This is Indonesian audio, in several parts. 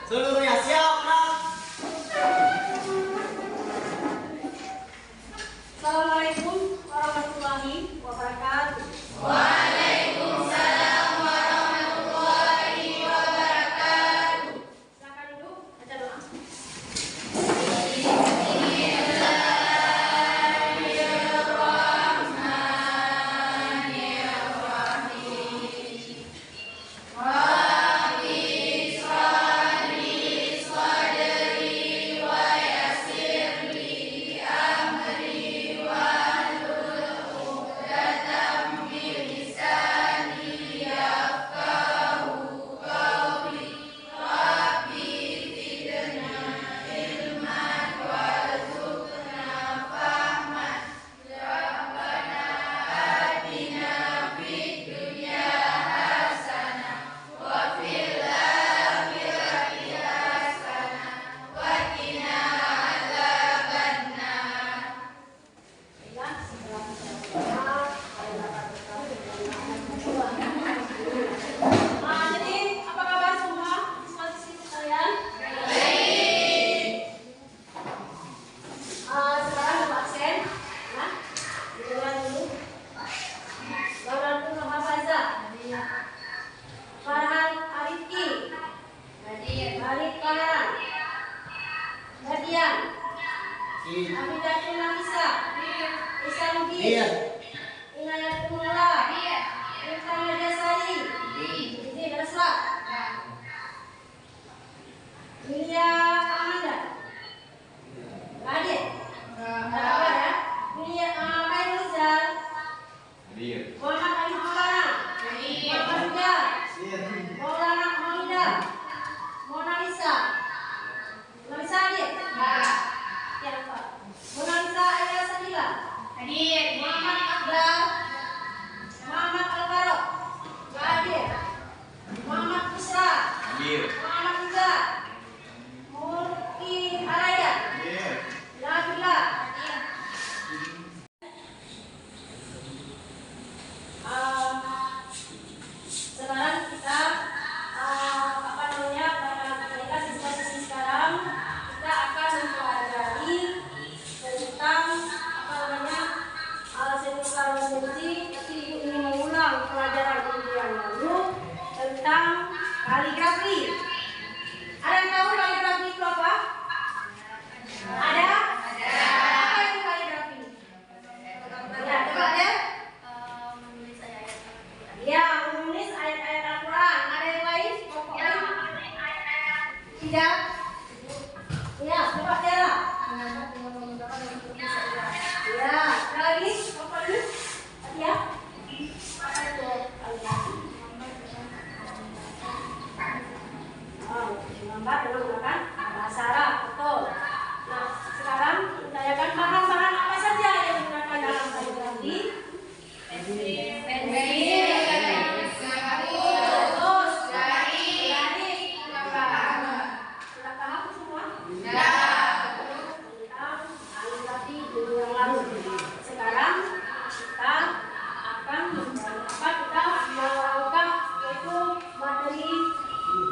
Seluruhnya siap, Nak. Assalamualaikum warahmatullahi wabarakatuh. Waalaikumsalam warahmatullahi wabarakatuh. Silakan duduk, baca doa. Farhan Arifki, Balik Pangeran, Hadian, Amidatul Nafisa, Isanuddin, Inayatul Mullah, Intan Yadasari, Izin Rasla, Milia Amanda, Adit, apa ya? Milia Khairul Zal, Muhammad Ali Maulana, Muhammad Huda, Maulana Maulida, Mona Lisa, Mona Lisa Adit, ya Pak, Mona Lisa Ayah Sadila, Muhammad Akbar, Muhammad Al-Barok, Adit, Muhammad Pusra, Muhammad Huda, Mulki Araya, Nabila. Sekarang kita pada siswa-siswi sekarang kita akan mempelajari tentang seduksi, tapi ibu ingin mengulang pelajaran ibu yang lalu tentang kaligrafi. Ada yang tahu kaligrafi itu apa? Ada? Apa itu kaligrafi? Ya, coba ya. Ya, menulis ayat-ayat Al-Quran. Ada yang lain? Tidak? Ya, coba Tiara. Ya, ada lagi? Apa ini? Ya? Apa itu? Oh, menggambar dengan menggunakan bahasa Arab, betul. Nah, sekarang kita akan bahan-bahan apa saja yang digunakan dalam kaligrafi? Sekarang kita akan melakukan yaitu materi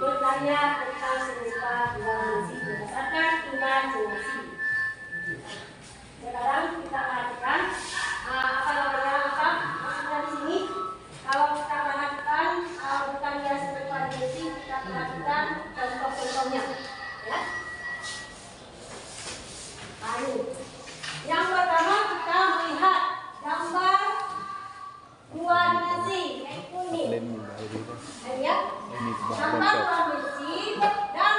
bertanya tentang serupa donasi berdasarkan imajinasi. Sekarang kita perhatikan maksudnya di sini. Kalau kita perhatikan bertanya serupa donasi, kita perhatikan contoh-contohnya, ya. Yang pertama kita melihat gambar dua dimensi, yaitu ini. Ya, gambar dua dimensi dan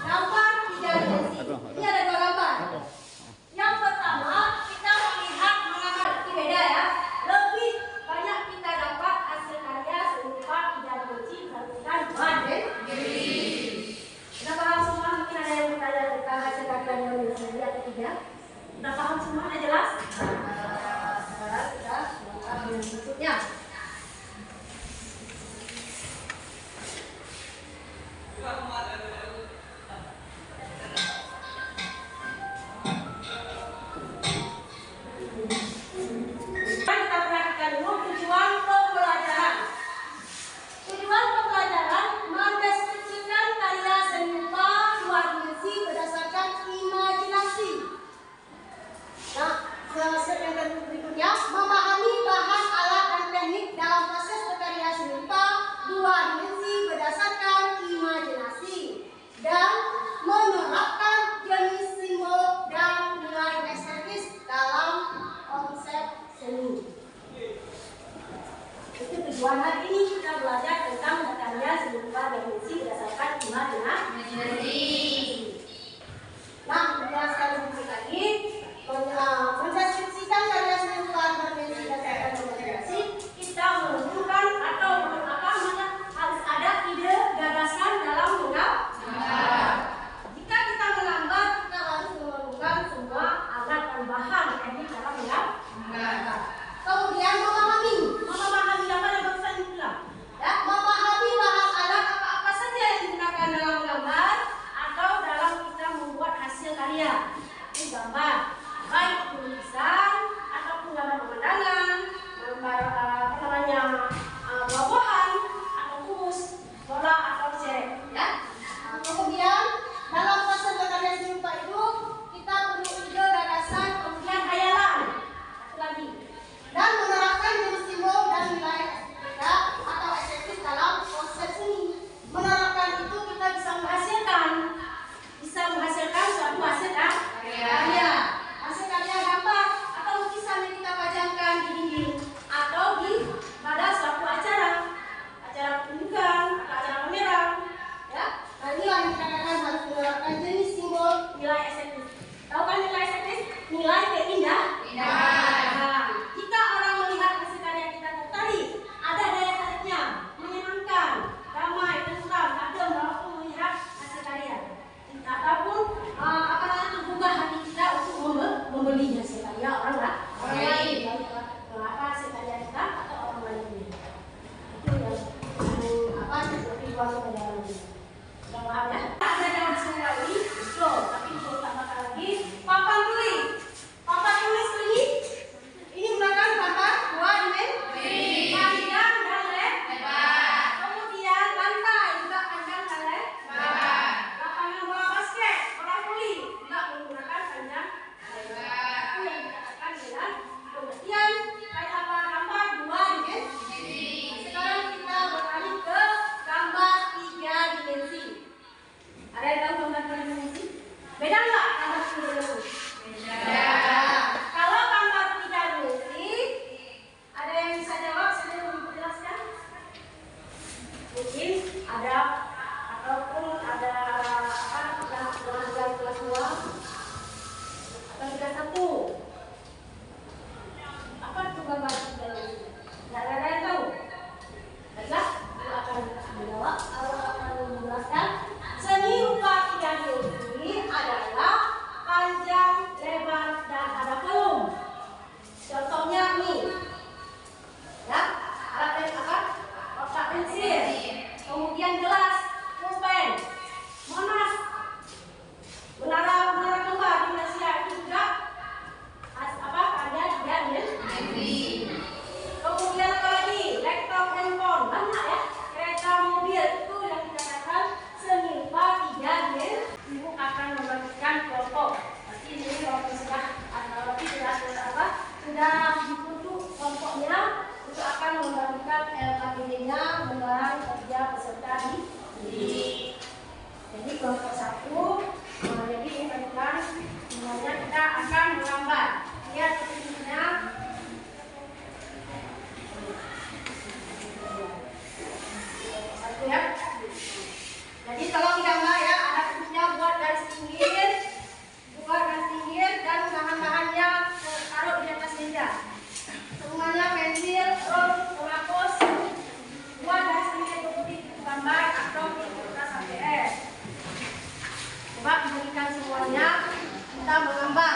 gambar tiga dimensi. Ini ada dua gambar. Yang pertama kita melihat mengamati beda ya. Lebih banyak kita dapat hasil karya serupa tiga dimensi dibandingkan dua dimensi. Kita paham semua? Mungkin ada yang bertanya tentang hasil karya yang dimensi atau tidak? Sudah paham semua? Sudah jelas? Sekarang kita melakukan yang berikutnya. Kita perhatikan dulu tujuan pembelajaran. Tujuan pembelajaran mendeskripsikan karya seni Itu tujuan hari ini kita belajar tentang datangnya serupa dimensi berdasarkan imajinasi. Nah, menjelaskan sedikit lagi, mendeskripsikan karya serupa dimensi berdasarkan imajinasi, kita menentukan atau harus ada ide gagasan dalam menggambar. Jika kita menggambar, kita harus memerlukan semua alat dan bahan teknik dalam menggambar. Kemudian memahami apa yang barusan dibilang. Ya, memahami bahan alat apa saja yang digunakan dalam menggambar atau dalam kita membuat hasil karya. Itu gambar, baik tulisan ataupun gambar pemandangan, gambar buah-buahan atau kubus, bola atau cerek. Ya. Kemudian dalam proses berkarya serupa itu kita perlu ide gagasan, kemudian hayalan. Satu lagi. Dan menerapkan jenis simbol dan nilai estetika atau estetis dalam proses ini. Menerapkan itu kita bisa menghasilkan suatu hasil karya. Hasil karya gambar atau lukisan yang kita pajangkan di dinding atau pada suatu acara pertunjukan atau acara pameran. Ya, nah inilah yang dikatakan harus menerapkan jenis simbol nilai estetis. Tahu kan nilai estetis? Nilai keindahan. Jika orang melihat hasil karya kita tertarik, ada daya tariknya, menyenangkan, ramai, tentram, adem walaupun melihat hasil karya. Ataupun tergugah hati kita untuk membeli hasil karya orang lain. Hasil karya kita atau orang lain. Itu yang seperti suatu perjalanan ini. Sudah paham ya? Ada yang semua ini, tapi perlu tambahkan lagi papan tulis. Papan tulis ini menggunakan papan 2 dimensi, panjang dan lebar. Kemudian lantai juga panjang dan lebar. Lapangan bola basket, bola voli juga menggunakan panjang dan lebar. Itu yang dikatakan dengan pengertian kayak apa gambar 2 dimensi. Sekarang kita beralih ke gambar 3 dimensi. Ada yang tahu gambar 3 dimensi? Beda nggak gambar 3 dimensi? Beda. Kalau gambar 3 dimensi, ada yang bisa jawab sebelum menjelaskan? Mungkin ada ataupun ada kelas 2 atau kelas 1. Apa itu gambar 3 dimensi? Nggak ada yang tahu? Baiklah, aku akan menjawab atau akan menjelaskan. Seni rupa 3 dimensi adalah panjang, lebar, dan ada kolom. Contohnya nih, ya, alat kotak pensil, kemudian gelas, pulpen, monas, menara kembar di Malaysia itu juga karya 3 dimensi. Kemudian apa lagi? Laptop, handphone, banyak ya. Kereta, mobil itu yang dikatakan seni rupa 3 dimensi. Ibu akan membagikan kelompok. Pasti ini kelompok sudah dibentuk kelompoknya untuk akan membagikan LKPD-nya, membahan kerja peserta di. Jadi kelompok 1, jadi ini tentang semuanya kita akan menggambar. Lihat sepertinya. Ya. Jadi tolong digambar ya, ada tulisnya buat garis pinggir, dan bahan-bahannya taruh di atas meja. Semuanya pensil, penghapus, buat garis pinggir putih gambar atau di kertas APS. Coba berikan semuanya, kita menggambar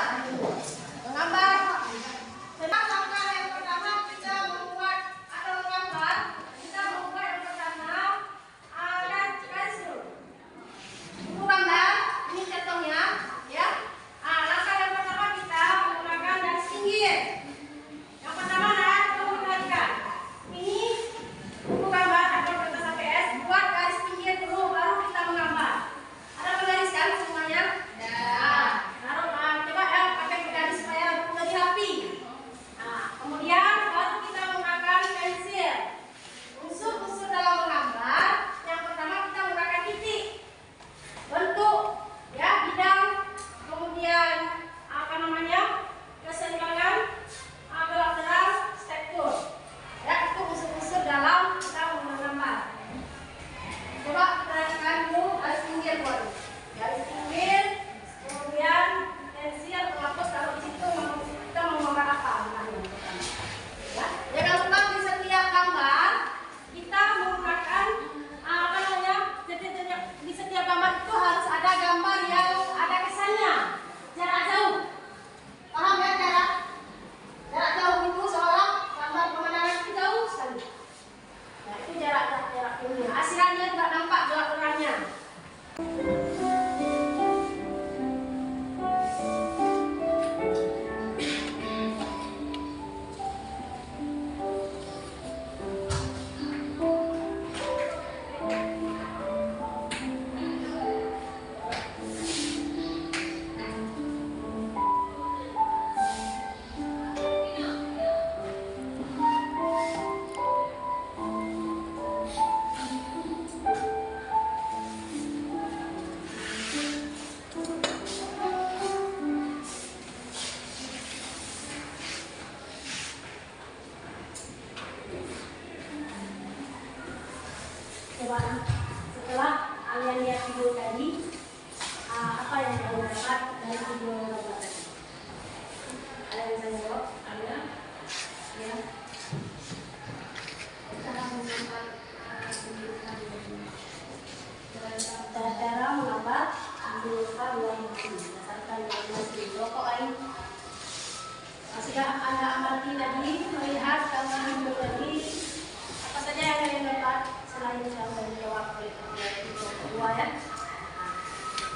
percobaan. Setelah kalian lihat video tadi, apa yang kalian dapat dari video lomba tadi? Ada yang bisa jawab? Ada? Ya. Cara menggambar cara menggambar luka dua dimensi berdasarkan dimensi rokok lain. Sudah Anda amati tadi, melihat gambar video tadi, apa saja yang kalian dapat selain yang sudah dijawab oleh kelompok kedua ya?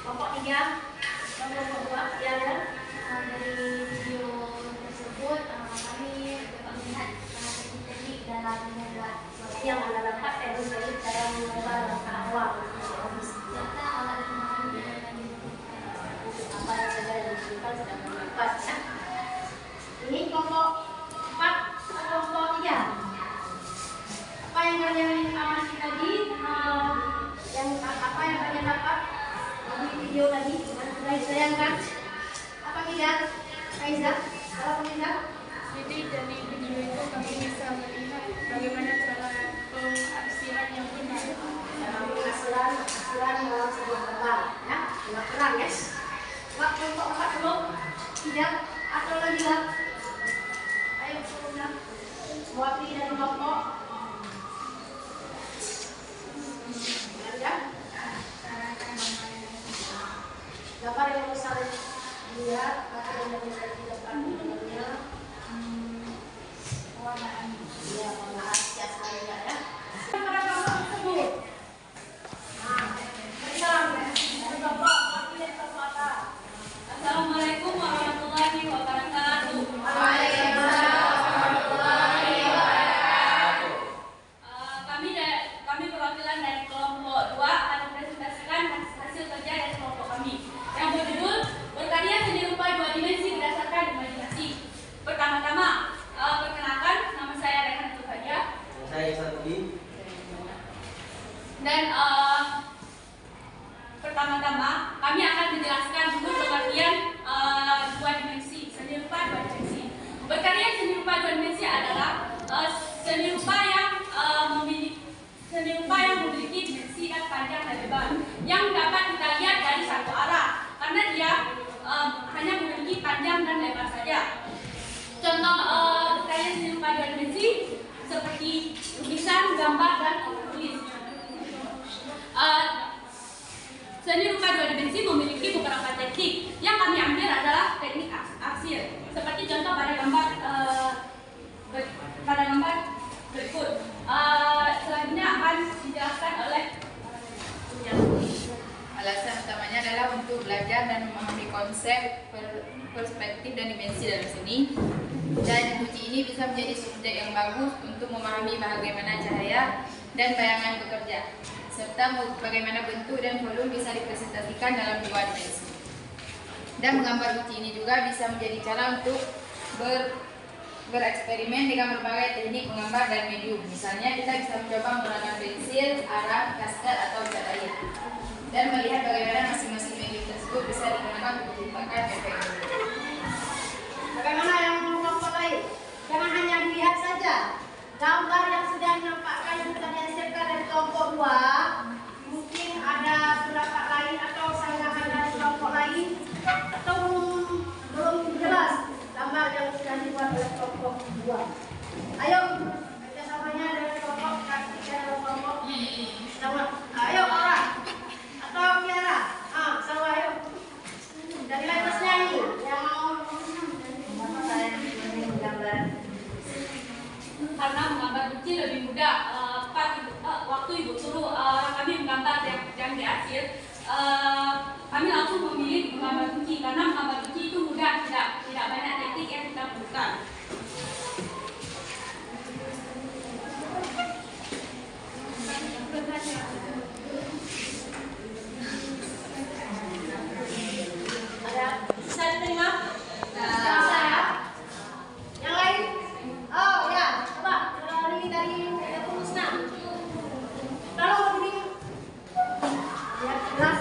Kelompok 3 dan kelompok 2 ya kan? Dari video tersebut kami dapat melihat teknik dalam membuat Yang Anda dapat dari cara menggambar langkah awal serta alat pemahaman dan apa yang saja yang dibutuhkan sedang bermanfaat ya. Ini kelompok 4 atau kelompok 3. Apa yang kalian amati tadi? Apa yang kalian dapat dari video tadi? Sudah disayangkan? Apa tidak? Aiza, kalau tidak? Jadi dari video itu kami bisa melihat bagaimana cara pengarsiran yang benar. Cara pengasilan dalam sebuah gambar ya, sebuah terang guys. Wah, kelompok 4 dulu. Tidak, atau lagi lah. Ayo turunlah. Mewakili dari kelompok. Ya. Gambar yang bisa dilihat, atau yang bisa didapat namanya pewarnaan. Ya, pewarnaan cat saja ya. Pada gambar tersebut. Nah, salam ya. Dari kelompok wakil kelompok apa? Assalamualaikum warahmatullahi wabarakatuh. Waalaikumsalam warahmatullahi wabarakatuh. Kami perwakilan dari kelompok 2 akan mempresentasikan hasil kerja dari kelompok kami yang berjudul Berkarya Seni Rupa Dua Dimensi Berdasarkan Imajinasi. Pertama-tama, perkenalkan, nama saya Rehan Tufadia. Saya Satri. Dan pertama-tama kami akan menjelaskan dulu pengertian dua dimensi, seni rupa dua dimensi. Berkarya seni rupa dua dimensi adalah seni rupa yang memiliki dimensi dan panjang dan lebar yang dapat kita lihat dari satu arah karena dia hanya memiliki panjang dan lebar saja. Contoh berkarya seni rupa dua dimensi seperti lukisan, gambar, dan tulis. Seni rupa dua dimensi memiliki beberapa teknik. Yang kami ambil adalah teknik arsir. Seperti contoh pada gambar berikut. Selanjutnya akan dijelaskan oleh Alasan utamanya adalah untuk belajar dan memahami konsep, perspektif dan dimensi dalam seni. Dan uji ini bisa menjadi subjek yang bagus untuk memahami bagaimana cahaya dan bayangan bekerja, serta bagaimana bentuk dan volume bisa dipresentasikan dalam dua dimensi. Dan menggambar uji ini juga bisa menjadi cara untuk bereksperimen dengan berbagai teknik menggambar dan medium. Misalnya kita bisa mencoba menggunakan pensil, arang, kastel atau cat air, dan melihat bagaimana masing-masing medium tersebut bisa digunakan untuk menciptakan efek. Bagaimana yang kelompok lain? Jangan hanya dilihat saja. Gambar yang sudah dinampakkan yang sudah dihasilkan dari kelompok 2, mungkin ada pendapat lain atau sanggahan dari kelompok lain, atau belum jelas gambar yang sudah dibuat oleh kelompok 2. Ayo kerjasamanya dari kelompok ketiga dan kelompok sama. Ayo orang atau Kiara, sama ayo. Dari latestnya ini yang mau saya menggambar. karena menggambar uji lebih mudah. Waktu Ibu suruh kami menggambar yang diarsir, kami langsung memilih menggambar uji karena menggambar uji itu mudah, tidak banyak teknik yang kita perlukan. Ada bisa diterima? Bisa ya? Yang lain? Oh ya, coba dari Musna. Kalau begini, lihat jelas.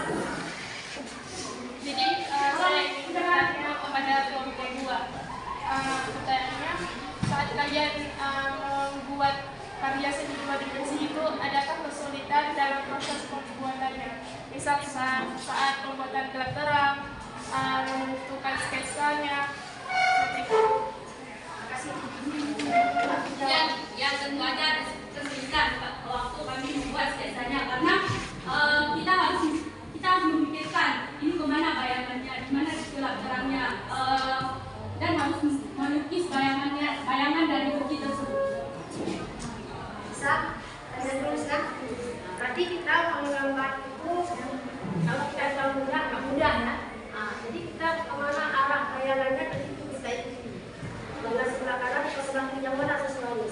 Jadi saya ingin bertanya kepada kelompok 2. dalam proses pembuatannya. Misal saat pembuatan gelap terang, menentukan sketsanya, seperti itu. Terima kasih. Ya tentu aja kesulitan waktu kami membuat sketsanya karena kita harus memikirkan ini kemana bayangannya, di mana gelap terangnya, dan harus melukis bayangan dari bukit tersebut. Bisa saya tuliskan. Berarti kita menggambar itu kalau kita tahu mudah, nggak mudah ya. Nah, jadi kita kemana arah bayangannya ke situ bisa itu. Belah sebelah kanan atau sebelah kiri yang mana sesuai.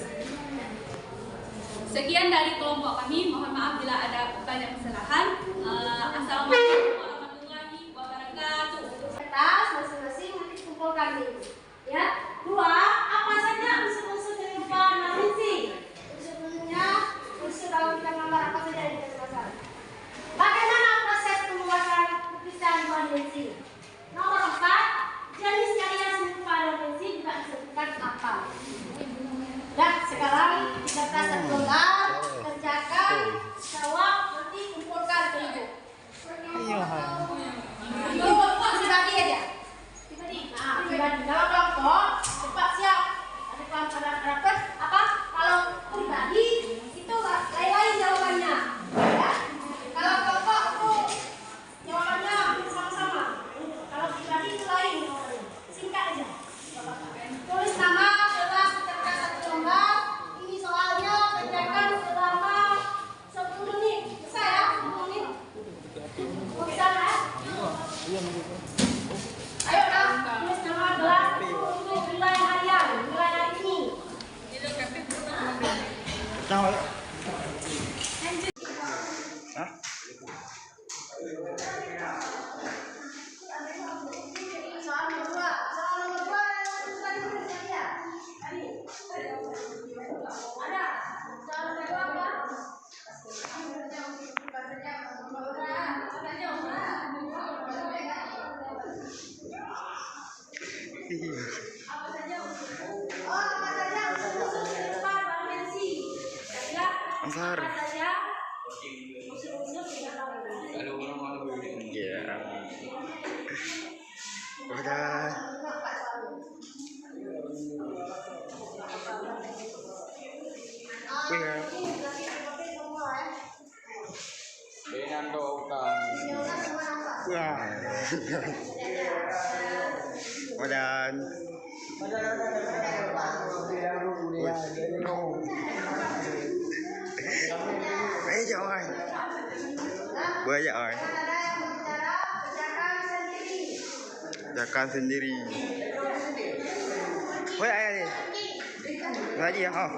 Sekian dari kelompok kami. Mohon maaf bila ada banyak kesalahan. Assalamualaikum warahmatullahi wabarakatuh. Kertas masing-masing nanti kumpulkan nih. Ya. 2. Apa saja unsur-unsur dari gambar sih? Unsur-unsurnya, unsur kalau kita gambar apa saja yang kita pasang. Bagaimana proses pembuatan lukisan dua dimensi? Nomor 4, jenis karya seni rupa dua dimensi juga disebutkan apa? Dan sekarang di kertas tertulis, kerjakan, jawab, nanti kumpulkan ke ibu. Ibu pribadi aja. Nah, pribadi dalam kelompok cepat siap. Ada kelompok rapat apa? Kalau pribadi itu lain-lain jawabannya. Ya. Kalau kelompok itu jawabannya sama-sama. Kalau pribadi itu lain jawabannya. Singkat aja. Tulis nama setelah kertas satu lembar. Ini soalnya kerjakan selama 10 menit. Bisa ya? 10 menit. Bisa ya? Ayo lah, tulis nama gelas, tulis nilai harian, nilai hari ini. Soal nomor 2, tadi tulis ya. Tadi. Ada. Soal nomor 2 apa? Apa saja unsur seni rupa dua dimensi? Ya, Ansar. apa saja unsur dua dimensi? Iya. Udah. Wih. Wah. Wadan. Bây giờ rồi. Bây giờ rồi. Kerjakan sendiri. Woi, ayah nih. Ngaji ya, oh.